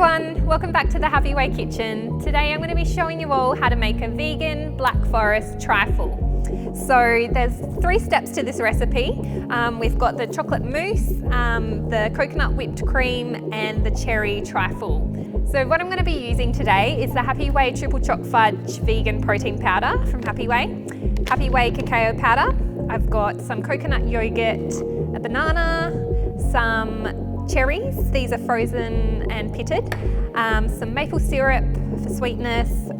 everyone, welcome back to the Happy Way kitchen. Today I'm going to be showing you all how to make a vegan black forest trifle. So there's 3 steps to this recipe. We've got the chocolate mousse, the coconut whipped cream and the cherry trifle. So what I'm going to be using today is the Happy Way triple choc fudge vegan protein powder from Happy Way, Happy Way cacao powder. I've got some coconut yogurt, a banana, some cherries, these are frozen and pitted, some maple syrup for sweetness,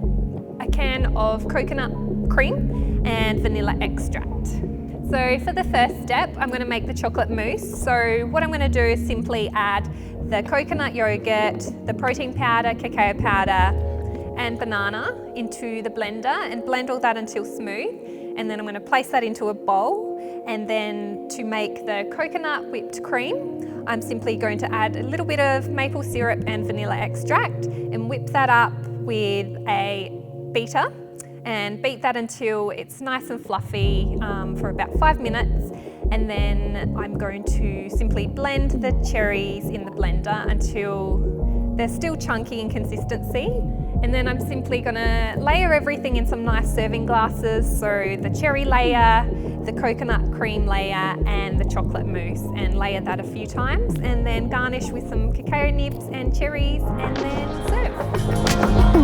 a can of coconut cream and vanilla extract. So for the first step, I'm going to make the chocolate mousse. So what I'm going to do is simply add the coconut yogurt, the protein powder, cacao powder and banana into the blender and blend all that until smooth. And then I'm going to place that into a bowl. And then to make the coconut whipped cream, I'm simply going to add a little bit of maple syrup and vanilla extract and whip that up with a beater and beat that until it's nice and fluffy for about 5 minutes. And then I'm going to simply blend the cherries in the blender until they're still chunky in consistency. And then I'm simply gonna layer everything in some nice serving glasses. So the cherry layer, the coconut cream layer and the chocolate mousse, and layer that a few times and then garnish with some cacao nibs and cherries and then serve.